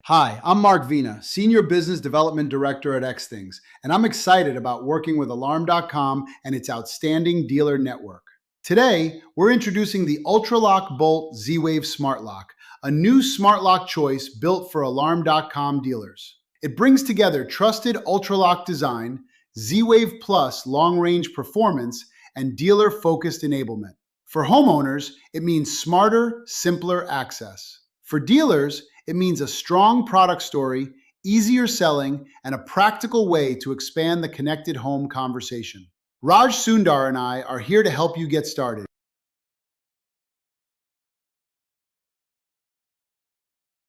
Hi, I'm Mark Vina, Senior Business Development Director at XThings, and I'm excited about working with Alarm.com and its outstanding dealer network. Today, we're introducing the ULTRALOQ Bolt Z-Wave Smart Lock, a new smart lock choice built for Alarm.com dealers. It brings together trusted ULTRALOQ design, Z-Wave Plus long-range performance, and dealer-focused enablement. For homeowners, it means smarter, simpler access. For dealers, it means a strong product story, easier selling, and a practical way to expand the connected home conversation. Raj Sundar and I are here to help you get started.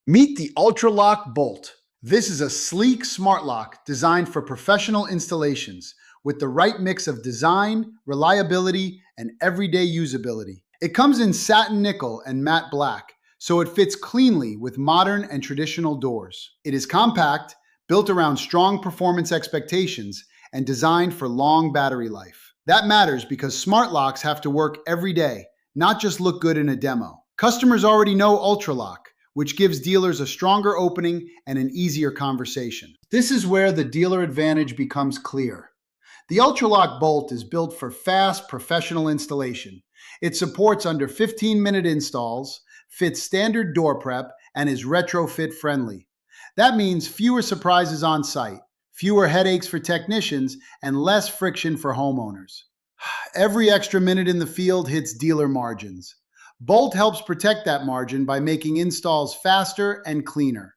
Meet the ULTRALOQ Bolt. This is a sleek smart lock designed for professional installations with the right mix of design, reliability, and everyday usability. It comes in satin nickel and matte black, so it fits cleanly with modern and traditional doors. It is compact, built around strong performance expectations, and designed for long battery life. That matters because smart locks have to work every day, not just look good in a demo. Customers already know ULTRALOQ, which gives dealers a stronger opening and an easier conversation. This is where the dealer advantage becomes clear. The ULTRALOQ Bolt is built for fast, professional installation. It supports under 15-minute installs, fits standard door prep, and is retrofit-friendly. That means fewer surprises on site, fewer headaches for technicians, and less friction for homeowners. Every extra minute in the field hits dealer margins. Bolt helps protect that margin by making installs faster and cleaner.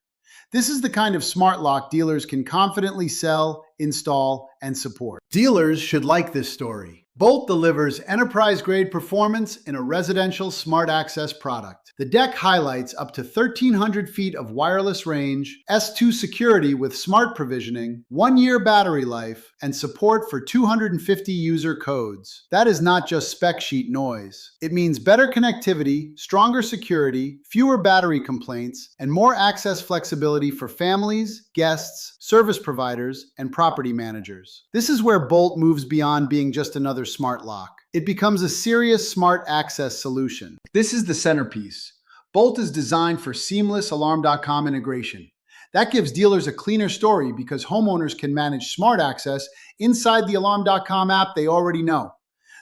This is the kind of smart lock dealers can confidently sell, install, and support. Dealers should like this story. Bolt delivers enterprise-grade performance in a residential smart access product. The deck highlights up to 1,300 feet of wireless range, S2 security with smart provisioning, 1-year battery life, and support for 250 user codes. That is not just spec sheet noise. It means better connectivity, stronger security, fewer battery complaints, and more access flexibility for families, guests, service providers, and property managers. This is where Bolt moves beyond being just another smart lock. It becomes a serious smart access solution. This is the centerpiece. Bolt is designed for seamless Alarm.com integration. That gives dealers a cleaner story because homeowners can manage smart access inside the Alarm.com app they already know.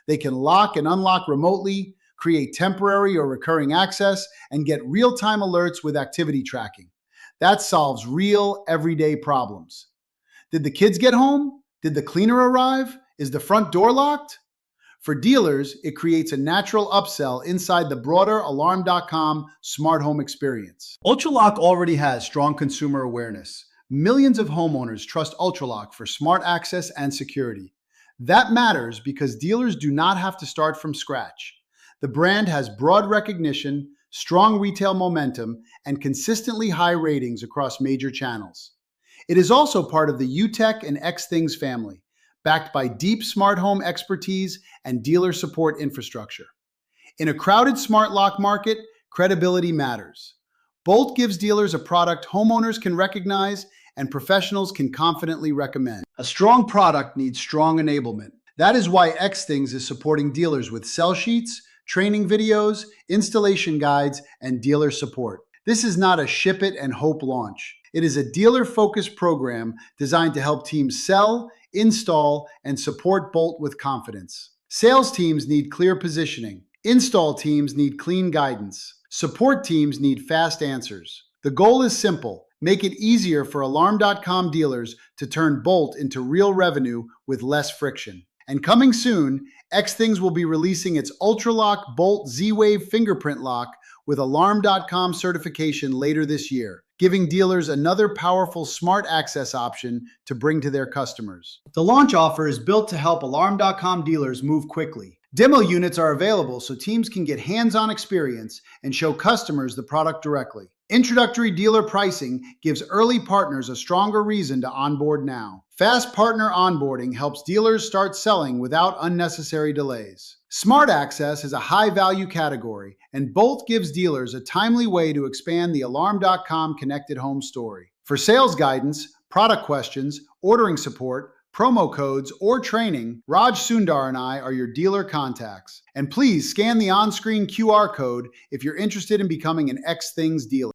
They can lock and unlock remotely, create temporary or recurring access, and get real-time alerts with activity tracking. That solves real, everyday problems. Did the kids get home? Did the cleaner arrive? Is the front door locked? For dealers, it creates a natural upsell inside the broader Alarm.com smart home experience. ULTRALOQ already has strong consumer awareness. Millions of homeowners trust ULTRALOQ for smart access and security. That matters because dealers do not have to start from scratch. The brand has broad recognition, strong retail momentum, and consistently high ratings across major channels. It is also part of the UTech and XThings family, backed by deep smart home expertise and dealer support infrastructure. In a crowded smart lock market, credibility matters. Bolt gives dealers a product homeowners can recognize and professionals can confidently recommend. A strong product needs strong enablement. That is why XThings is supporting dealers with sell sheets, training videos, installation guides, and dealer support. This is not a ship it and hope launch. It is a dealer-focused program designed to help teams sell, install, and support Bolt with confidence. Sales teams need clear positioning. Install teams need clean guidance. Support teams need fast answers. The goal is simple: make it easier for Alarm.com dealers to turn Bolt into real revenue with less friction. And coming soon, XThings will be releasing its ULTRALOQ Bolt Z-Wave fingerprint lock with Alarm.com certification later this year, giving dealers another powerful smart access option to bring to their customers. The launch offer is built to help Alarm.com dealers move quickly. Demo units are available so teams can get hands-on experience and show customers the product directly. Introductory dealer pricing gives early partners a stronger reason to onboard now. Fast partner onboarding helps dealers start selling without unnecessary delays. Smart access is a high-value category, and Bolt gives dealers a timely way to expand the Alarm.com connected home story. For sales guidance, product questions, ordering support, promo codes, or training, Raj Sundar and I are your dealer contacts. And please scan the on-screen QR code if you're interested in becoming an XThings dealer.